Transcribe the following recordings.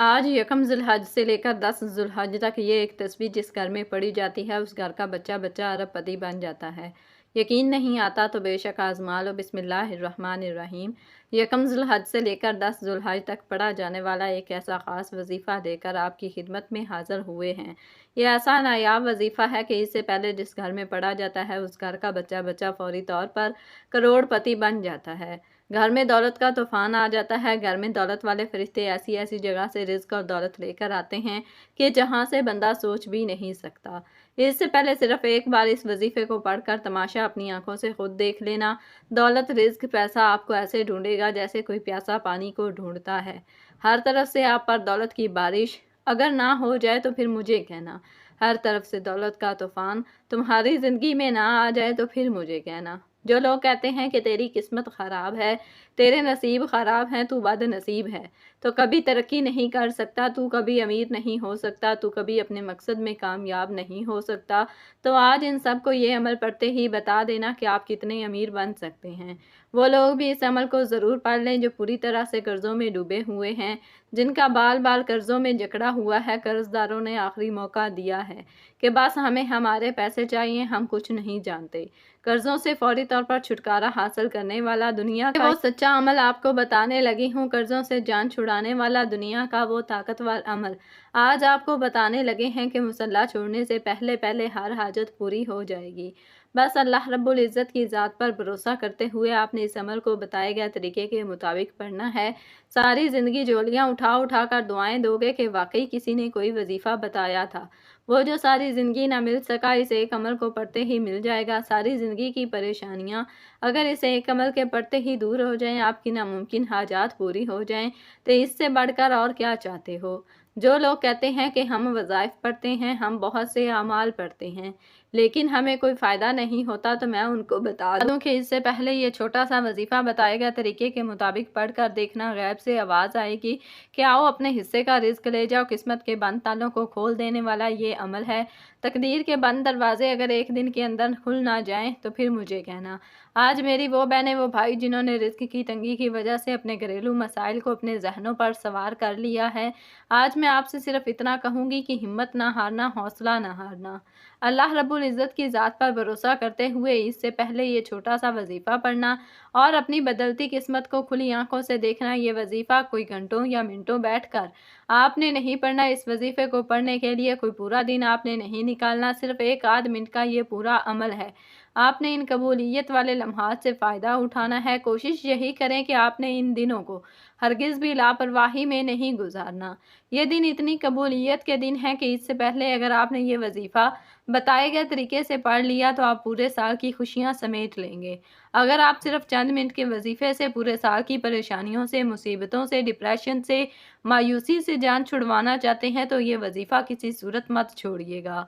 आज यकम ज़ुल्हज से लेकर 10 ज़ुल्हज तक ये एक तस्वीर जिस घर में पढ़ी जाती है उस घर का बच्चा बच्चा अरबपति बन जाता है। यकीन नहीं आता तो बेशक आज़मा लो। बिस्मिल्लाहिर्रहमानिर्रहीम। यकम ज़ुल्हज से लेकर 10 ज़ुल्हज तक पढ़ा जाने वाला एक ऐसा ख़ास वजीफ़ा देकर आपकी खिदमत में हाज़िर हुए हैं। ये ऐसा नायाब वजीफ़ा है कि इससे पहले जिस घर में पढ़ा जाता है उस घर का बच्चा बच्चा फौरी तौर पर करोड़पति बन जाता है। घर में दौलत का तूफान आ जाता है। घर में दौलत वाले फरिश्ते ऐसी ऐसी जगह से रिज़्क और दौलत लेकर आते हैं कि जहां से बंदा सोच भी नहीं सकता। इससे पहले सिर्फ एक बार इस वजीफे को पढ़कर तमाशा अपनी आंखों से खुद देख लेना। दौलत रिज़्क पैसा आपको ऐसे ढूंढेगा जैसे कोई प्यासा पानी को ढूंढता है। हर तरफ से आप पर दौलत की बारिश। अगर ना हो जाए तो फिर मुझे कहना। हर तरफ से दौलत का तूफान तुम्हारी ज़िंदगी में ना आ जाए तो फिर मुझे कहना। जो लोग कहते हैं कि तेरी किस्मत ख़राब है, तेरे नसीब ख़राब हैं, तू बदनसीब है, तो कभी तरक्की नहीं कर सकता, तू कभी अमीर नहीं हो सकता, तू कभी अपने मकसद में कामयाब नहीं हो सकता, तो आज इन सब को ये अमल पढ़ते ही बता देना कि आप कितने अमीर बन सकते हैं। वो लोग भी इस अमल को ज़रूर पढ़ लें जो पूरी तरह से कर्ज़ों में डूबे हुए हैं, जिनका बाल बाल कर्ज़ों में जकड़ा हुआ है। कर्ज़दारों ने आखिरी मौका दिया है कि बस हमें हमारे पैसे चाहिए, हम कुछ नहीं जानते। कर्ज़ों से फौरी तौर पर छुटकारा हासिल करने वाला दुनिया का वो सच्चा अमल आपको बताने लगी हूँ। कर्ज़ों से जान छुड़ाने वाला दुनिया का वो ताकतवर अमल आज आपको बताने लगे हैं कि मुसल्ला छोड़ने से पहले पहले हर हाजत पूरी हो जाएगी। बस अल्लाह रब्बुल इज़्ज़त की ज़ात पर भरोसा करते हुए आपने इस अमल को बताए गए तरीके के मुताबिक पढ़ना है। सारी ज़िंदगी झोलियाँ उठा उठा कर दुआएं दोगे कि वाकई किसी ने कोई वजीफ़ा बताया था। वो जो सारी ज़िंदगी ना मिल सका इस एक अमल को पढ़ते ही मिल जाएगा। सारी ज़िंदगी की परेशानियाँ अगर इस एक अमल के पढ़ते ही दूर हो जाएं, आपकी नामुमकिन हाजात पूरी हो जाएं, तो इससे बढ़कर और क्या चाहते हो। जो लोग कहते हैं कि हम वज़ाइफ पढ़ते हैं, हम बहुत से अमाल पढ़ते हैं, लेकिन हमें कोई फ़ायदा नहीं होता, तो मैं उनको बता दूं कि इससे पहले ये छोटा सा वजीफ़ा बताए गए तरीके के मुताबिक पढ़ कर देखना। गैब से आवाज़ आएगी कि आओ अपने हिस्से का रिज़्क ले जाओ। किस्मत के बंद तालों को खोल देने वाला ये अमल है। तकदीर के बंद दरवाजे अगर एक दिन के अंदर खुल ना जाएं तो फिर मुझे कहना। आज मेरी वो बहनें वो भाई जिन्होंने रिज़्क की तंगी की वजह से अपने घरेलू मसाइल को अपने जहनों पर सवार कर लिया है, आज मैं आपसे सिर्फ इतना कहूँगी कि हिम्मत ना हारना, हौसला ना हारना। अल्लाह रब्बुल इज़्ज़त की ज़ात पर भरोसा करते हुए इससे पहले ये छोटा सा वजीफ़ा पढ़ना और अपनी बदलती किस्मत को खुली आंखों से देखना। ये वजीफ़ा कोई घंटों या मिनटों बैठकर आपने नहीं पढ़ना। इस वजीफ़े को पढ़ने के लिए कोई पूरा दिन आपने नहीं निकालना, सिर्फ एक आध मिनट का ये पूरा अमल है। आपने इन कबूलियत वाले लम्हात से फ़ायदा उठाना है। कोशिश यही करें कि आपने इन दिनों को हरगिज़ भी लापरवाही में नहीं गुजारना। ये दिन इतनी कबूलियत के दिन हैं कि इससे पहले अगर आपने ये वजीफ़ा बताए गए तरीके से पढ़ लिया तो आप पूरे साल की खुशियां समेट लेंगे। अगर आप सिर्फ चंद मिनट के वजीफे से पूरे साल की परेशानियों से, मुसीबतों से, डिप्रेशन से, मायूसी से जान छुड़वाना चाहते हैं तो ये वजीफा किसी सूरत मत छोड़िएगा।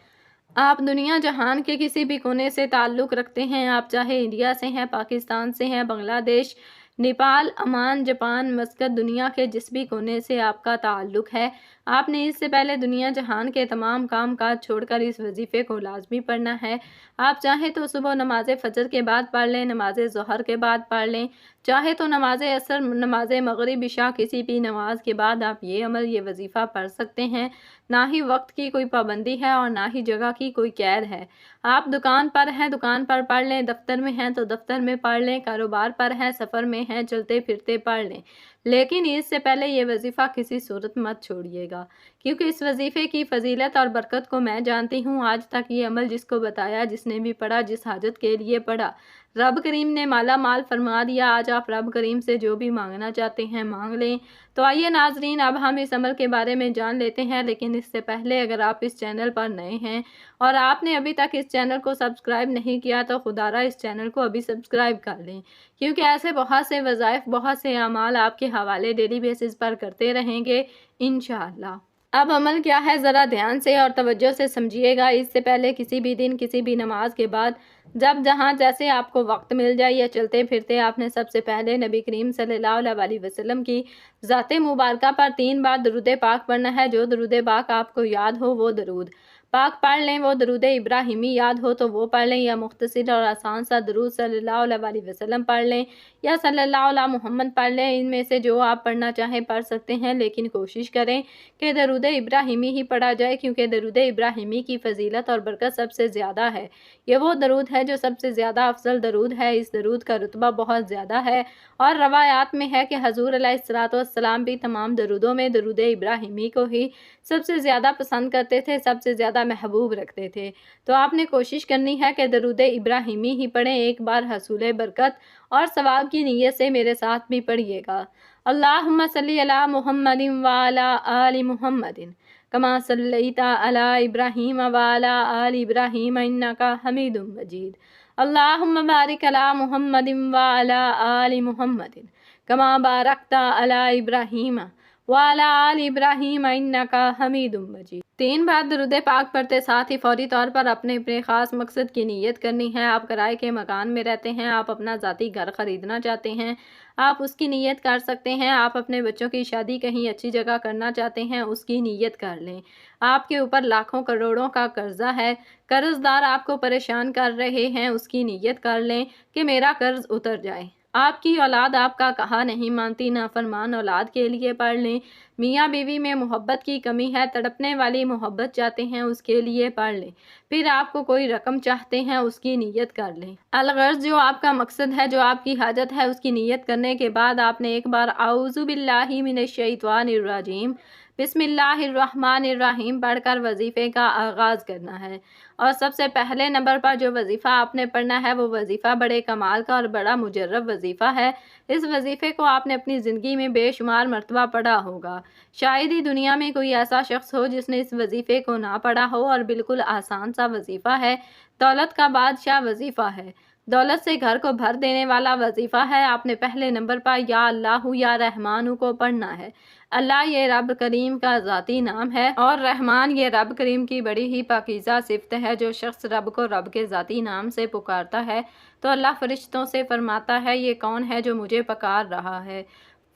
आप दुनिया जहान के किसी भी कोने से ताल्लुक़ रखते हैं, आप चाहे इंडिया से हैं, पाकिस्तान से हैं, बांग्लादेश, नेपाल, ओमान, जापान, मस्कत, दुनिया के जिस भी कोने से आपका ताल्लुक़ है, आपने इससे पहले दुनिया जहान के तमाम काम काज छोड़कर इस वजीफ़े को लाजमी पढ़ना है। आप चाहें तो सुबह नमाज फ़जर के बाद पढ़ लें, नमाज ज़ोहर के बाद पढ़ लें, चाहे तो नमाज असर, नमाज मगरिब, इशा, किसी भी नमाज के बाद आप ये अमल, ये वजीफ़ा पढ़ सकते हैं। ना ही वक्त की कोई पाबंदी है और ना ही जगह की कोई कैद है। आप दुकान पर हैं, दुकान पर पढ़ लें, दफ्तर में हैं तो दफ्तर में पढ़ लें, कारोबार पर हैं, सफ़र में हैं, चलते फिरते पढ़ लें, लेकिन इससे पहले ये वजीफ़ा किसी सूरत मत छोड़िएगा, क्योंकि इस वजीफ़े की फ़जीलत और बरकत को मैं जानती हूँ। आज तक ये अमल जिसको बताया, जिसने भी पढ़ा, जिस हाजत के लिए पढ़ा, रब करीम ने माला माल फरमा दिया। आज आप रब करीम से जो भी मांगना चाहते हैं मांग लें। तो आइए नाजरीन, अब हम इस अमल के बारे में जान लेते हैं, लेकिन इससे पहले अगर आप इस चैनल पर नए हैं और आपने अभी तक इस चैनल को सब्सक्राइब नहीं किया तो खुदारा इस चैनल को अभी सब्सक्राइब कर लें, क्योंकि ऐसे बहुत से वज़ाइफ, बहुत से अमाल आपके हवाले डेली बेसिस पर करते रहेंगे इंशाअल्लाह। अब अमल क्या है ज़रा ध्यान से और तवज्जो से समझिएगा। इससे पहले किसी भी दिन, किसी भी नमाज के बाद, जब जहाँ जैसे आपको वक्त मिल जाए या चलते फिरते, आपने सबसे पहले नबी करीम सल्लल्लाहु अलैहि वसल्लम की ज़ाते मुबारका पर 3 बार दरूद पाक पढ़ना है। जो दरूद पाक आपको याद हो वो दरूद पाक पढ़ लें, वो दरूद इब्राहिमी याद हो तो वो पढ़ लें, या मुख्तसर और आसान सा दरूद सल्लल्लाहु अलैहि वसल्लम पढ़ लें, या सल्लल्लाहु अला मोहम्मद पढ़ लें। इनमें से जो आप पढ़ना चाहें पढ़ सकते हैं, लेकिन कोशिश करें कि दरूद इब्राहिमी ही पढ़ा जाए, क्योंकि दरूद इब्राहिमी की फजीलत और बरकत सबसे ज़्यादा है। ये वो दरूद है जो सबसे ज़्यादा अफजल दरूद है। इस दरूद का रुतबा बहुत ज़्यादा है और रवायात में है कि हजूर अलैहिस्सलातु वस्सलाम भी तमाम दरूदों में दरूद इब्राहिमी को ही सबसे ज़्यादा पसंद करते थे, सबसे ज़्यादा महबूब रखते थे। तो आपने कोशिश करनी है कि दरूद इब्राहिमी ही पढ़ें। एक बार हसूल बरकत और सवाब की नीयत से मेरे साथ भी पढ़िएगा। अल्लाहुम्मा सल्ली अला मुहम्मदिन व अला आलि मुहम्मदिन कमा सल्लैता अला इब्राहीम व अला आलि इब्राहीम इन्नका हमीदुम मजीद। अल्लाहुम्मा बारिक अला मुहम्मदिन व अला आलि मुहम्मदिन कमा बारकता अला इब्राहीम वाला आल इब्राहीम इन्नका हमीदुम मजीद। 3 बार दरूद पाक पढ़ते साथ ही फौरी तौर पर अपने अपने ख़ास मकसद की नीयत करनी है। आप किराए के मकान में रहते हैं, आप अपना ज़ाती घर ख़रीदना चाहते हैं, आप उसकी नीयत कर सकते हैं। आप अपने बच्चों की शादी कहीं अच्छी जगह करना चाहते हैं, उसकी नीयत कर लें। आपके ऊपर लाखों करोड़ों का कर्जा है, कर्जदार आपको परेशान कर रहे हैं, उसकी नीयत कर लें कि मेरा कर्ज उतर जाए। आपकी औलाद आपका कहा नहीं मानती, नाफरमान औलाद के लिए पढ़ लें। मियाँ बीवी में मोहब्बत की कमी है, तड़पने वाली मोहब्बत चाहते हैं, उसके लिए पढ़ लें। फिर आपको कोई रकम चाहते हैं, उसकी नीयत कर लें। अलगर्ज जो आपका मकसद है, जो आपकी हाजत है, उसकी नीयत करने के बाद आपने एक बार आऊज़ु बिल्लाहि मिनश शैतानिर रजीम बिस्मिल्लाहिर्रहमानिर्रहीम पढ़कर वजीफ़े का आगाज़ करना है। और सबसे पहले नंबर पर जो वजीफ़ा आपने पढ़ना है वो वजीफ़ा बड़े कमाल का और बड़ा मुजर्रब वजीफ़ा है। इस वजीफ़े को आपने अपनी ज़िंदगी में बेशुमार मरतबा पढ़ा होगा। शायद ही दुनिया में कोई ऐसा शख्स हो जिसने इस वजीफ़े को ना पढ़ा हो, और बिल्कुल आसान सा वजीफ़ा है। दौलत का बादशाह वजीफ़ा है, दौलत से घर को भर देने वाला वजीफ़ा है। आपने पहले नंबर पर या अल्लाहु या रहमानु को पढ़ना है। अल्लाह ये रब करीम का ज़ाती नाम है और रहमान ये रब करीम की बड़ी ही पाकीज़ा सिफ़त है। जो शख्स रब को रब के ज़ाती नाम से पुकारता है तो अल्लाह फ़रिश्तों से फरमाता है, ये कौन है जो मुझे पुकार रहा है।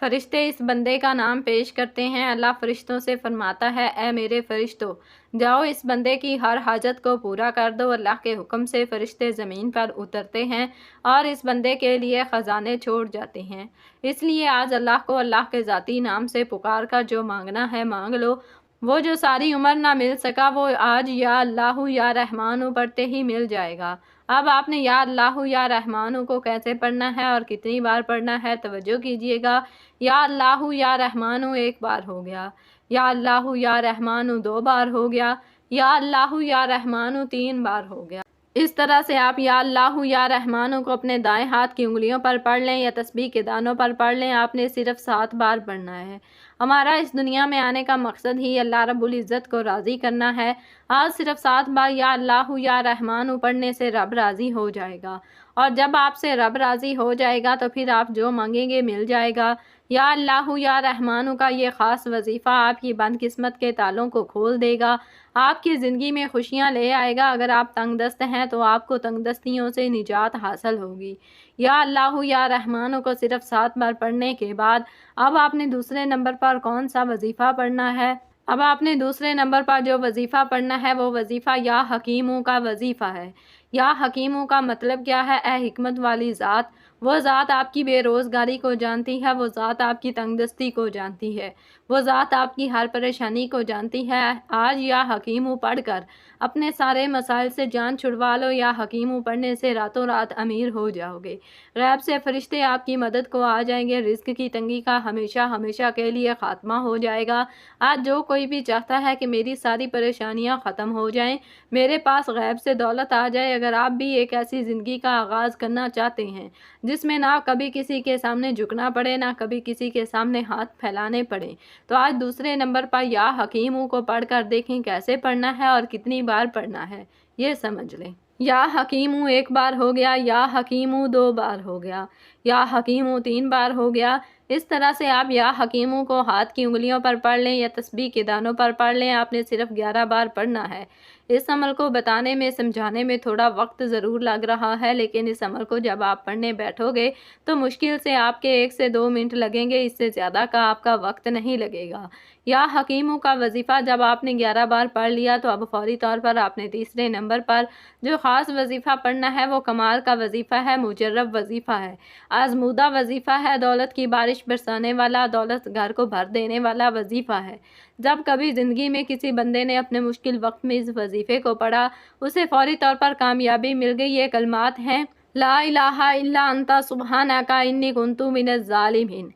फ़रिश्ते इस बंदे का नाम पेश करते हैं। अल्लाह फ़रिश्तों से फरमाता है, ए मेरे फ़रिश्तों, जाओ इस बंदे की हर हाजत को पूरा कर दो। अल्लाह के हुक्म से फ़रिश्ते ज़मीन पर उतरते हैं और इस बंदे के लिए ख़जाने छोड़ जाते हैं। इसलिए आज अल्लाह को अल्लाह के ज़ाती नाम से पुकार कर जो मांगना है मांग लो। वो जो सारी उम्र ना मिल सका वो आज या अल्लाहु या रहमानु पढ़ते ही मिल जाएगा। अब आपने या अल्लाहु या रहमानु को कैसे पढ़ना है और कितनी बार पढ़ना है, तवज्जो कीजिएगा। या अल्लाहु या रहमानु 1 बार हो गया, या अल्लाहु या रहमानु 2 बार हो गया, या अल्लाहु या रहमानु 3 बार हो गया। इस तरह से आप या अल्लाहु या रहमानु को अपने दाएं हाथ की उंगलियों पर पढ़ लें या तस्बीह के दानों पर पढ़ लें। आपने सिर्फ 7 बार पढ़ना है। हमारा इस दुनिया में आने का मकसद ही अल्लाह रब्बुल इज़्ज़त को राज़ी करना है। आज सिर्फ 7 बार या अल्लाहु या रहमानु पढ़ने से रब राज़ी हो जाएगा, और जब आपसे रब राज़ी हो जाएगा तो फिर आप जो मांगेंगे मिल जाएगा। या अल्लाहु या रहमानु का ये ख़ास वजीफ़ा आपकी बदकिस्मत के तालों को खोल देगा, आपकी ज़िंदगी में खुशियाँ ले आएगा। अगर आप तंगदस्त हैं तो आपको तंगदस्तियों से निजात हासिल होगी। या अल्लाहु या रहमानु को सिर्फ 7 बार पढ़ने के बाद अब आपने दूसरे नंबर पर कौन सा वजीफ़ा पढ़ना है? अब आपने दूसरे नंबर पर जो वजीफ़ा पढ़ना है वो वजीफ़ा या हकीमों का वजीफ़ा है। या हकीमों का मतलब क्या है? ए हिकमत वाली ज़ात, वो ज़ात आपकी बेरोज़गारी को जानती है, वो ज़ात आपकी तंगदस्ती को जानती है, वो ज़ात आपकी हर परेशानी को जानती है। आज या हकीमों पढ़कर अपने सारे मसाइल से जान छुड़वा लो। या हकीमों पढ़ने से रातों रात अमीर हो जाओगे। गैब से फरिश्ते आपकी मदद को आ जाएंगे। रिज़्क की तंगी का हमेशा हमेशा के लिए ख़ात्मा हो जाएगा। आज जो कोई भी चाहता है कि मेरी सारी परेशानियां ख़त्म हो जाएं, मेरे पास गैब से दौलत आ जाए, अगर आप भी एक ऐसी ज़िंदगी का आगाज़ करना चाहते हैं जिसमें ना कभी किसी के सामने झुकना पड़े, ना कभी किसी के सामने हाथ फैलाने पड़े, तो आज दूसरे नंबर पर या हकीमों को पढ़कर देखें कैसे पढ़ना है और कितनी बार पढ़ना है, ये समझ लें। या हकीमू 1 बार हो गया, या हकीमू 2 बार हो गया, या हकीमू 3 बार हो गया, اس طرح سے آپ یا حکیموں کو ہاتھ کی انگلیوں پر پڑھ لیں یا تسبیح کے دانوں پر پڑھ لیں، آپ نے صرف 11 بار پڑھنا ہے۔ اس عمل کو بتانے میں سمجھانے میں تھوڑا وقت ضرور لگ رہا ہے، لیکن اس عمل کو جب آپ پڑھنے بیٹھو گے تو مشکل سے آپ کے 1 سے 2 منٹ لگیں گے، اس سے زیادہ کا آپ کا وقت نہیں لگے گا۔ یا حکیموں کا وظیفہ جب آپ نے 11 بار پڑھ لیا تو اب فوری طور پر آپ نے تیسرے نمبر پر جو خاص وظیفہ پڑھنا ہے وہ کمال کا وظیفہ ہے، مجرب وظیفہ ہے، آزمودہ وظیفہ ہے، دولت کی بارش برسانے والا، دولت گھر کو بھر دینے والا وظیفہ ہے۔ جب کبھی زندگی میں کسی بندے نے اپنے مشکل وقت میں اس وظیفے کو پڑھا، اسے فوری طور پر کامیابی مل گئی۔ یہ کلمات ہیں: لا الہ الا انت سبحانک انی کنت من الظالمین۔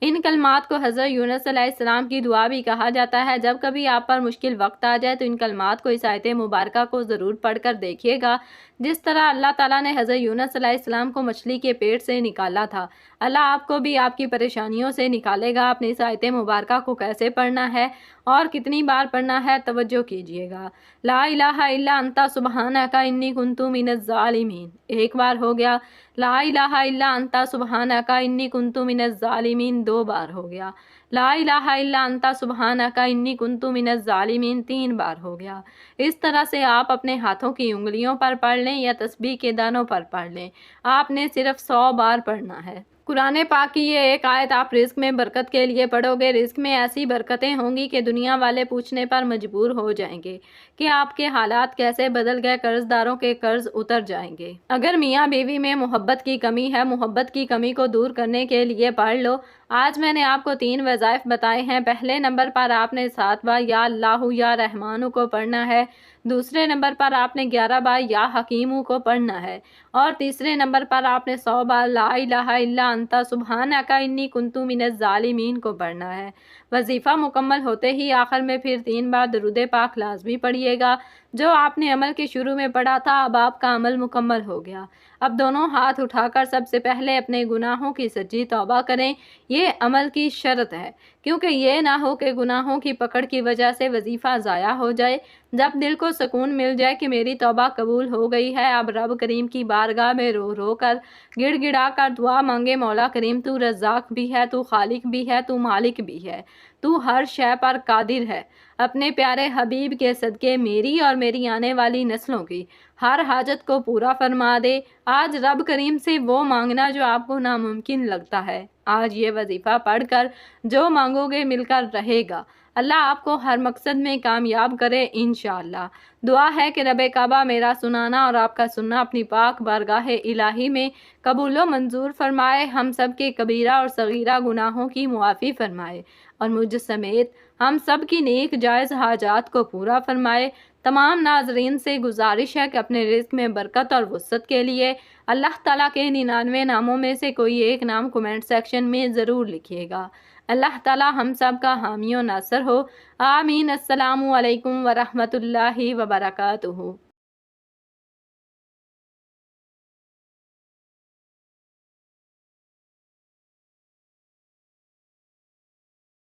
ان کلمات کو حضرت یونس علیہ السلام کی دعا بھی کہا جاتا ہے۔ جب کبھی آپ پر مشکل وقت آ جائے تو ان کلمات کو، اس آیت مبارکہ کو ضرور پڑھ کر دیکھیے گا۔ جس طرح اللہ تعالیٰ نے حضرت یونس علیہ السلام کو مچھلی کے پیٹ سے نکالا تھا، اللہ آپ کو بھی آپ کی پریشانیوں سے نکالے گا۔ آپ نے اس آیت مبارکہ کو کیسے پڑھنا ہے اور کتنی بار پڑھنا ہے، توجہ کیجیے گا۔ لا الہ الا انت سبحانک انی کنت من الظالمین 1 بار ہو گیا۔ لا الہ الا انت سبحانک انی کنت من الظالمین 2 بار ہو گیا۔ لا الہ الا انت سبحانک انی کنت من الظالمین 3 بار ہو گیا۔ اس طرح سے آپ اپنے ہاتھوں کی انگلیوں پر پڑھ لیں یا تسبیح کے دانوں پر پڑھ لیں، آپ نے صرف 100 بار پڑھنا ہے۔ قرآن پاک کی یہ ایک آیت آپ رزق میں برکت کے لیے پڑھو گے، رزق میں ایسی برکتیں ہوں گی کہ دنیا والے پوچھنے پر مجبور ہو جائیں گے کہ آپ کے حالات کیسے بدل گئے، قرض داروں کے قرض اتر جائیں گے۔ اگر میاں بیوی میں محبت کی کمی ہے، محبت کی کمی کو دور کرنے کے لیے پڑھ لو۔ آج میں نے آپ کو 3 وظائف بتائے ہیں۔ پہلے نمبر پر آپ نے 7 بار یا اللہ یا رحمانو کو پڑھنا ہے، دوسرے نمبر پر آپ نے 11 بار یا حکیمو کو پڑھنا ہے، اور تیسرے نمبر پر آپ نے 100 بار لا الہ الا انت سبحانک انی کنت من الظالمین کو پڑھنا ہے۔ وظیفہ مکمل ہوتے ہی آخر میں پھر 3 بار درود پاک لازمی پڑھیے گا۔ جو آپ نے عمل کے شروع میں پڑھا تھا، اب آپ کا عمل مکمل ہو گیا۔ اب دونوں ہاتھ اٹھا کر سب سے پہلے اپنے گناہوں کی سچی توبہ کریں، یہ عمل کی شرط ہے، کیونکہ یہ نہ ہو کہ گناہوں کی پکڑ کی وجہ سے وظیفہ ضائع ہو جائے۔ جب دل کو سکون مل جائے کہ میری توبہ قبول ہو گئی ہے، اب رب کریم کی بارگاہ میں رو رو کر، گڑ گڑا کر دعا مانگے: مولا کریم، تو رزاق بھی ہے، تو خالق بھی ہے، تو مالک بھی ہے، تو ہر شے پر قادر ہے۔ اپنے پیارے حبیب کے صدقے میری اور میری آنے والی نسلوں کی ہر حاجت کو پورا فرما دے۔ آج رب کریم سے وہ مانگنا جو آپ کو ناممکن لگتا ہے، آج یہ وظیفہ پڑھ کر جو مانگو گے مل کر رہے گا۔ اللہ آپ کو ہر مقصد میں کامیاب کرے انشاءاللہ۔ دعا ہے کہ رب کعبہ میرا سنانا اور آپ کا سننا اپنی پاک بارگاہ الہی میں قبول و منظور فرمائے، ہم سب کے کبیرہ اور صغیرہ گناہوں کی معافی فرمائے، اور مجھ سمیت ہم سب کی نیک جائز حاجات کو پورا فرمائے۔ تمام ناظرین سے گزارش ہے کہ اپنے رزق میں برکت اور وسعت کے لیے اللہ تعالیٰ کے 99 ناموں میں سے کوئی ایک نام کمنٹ سیکشن میں ضرور لکھیے گا۔ اللہ تعالیٰ ہم سب کا حامی و ناصر ہو، آمین۔ السلام علیکم ورحمۃ اللہ وبرکاتہ۔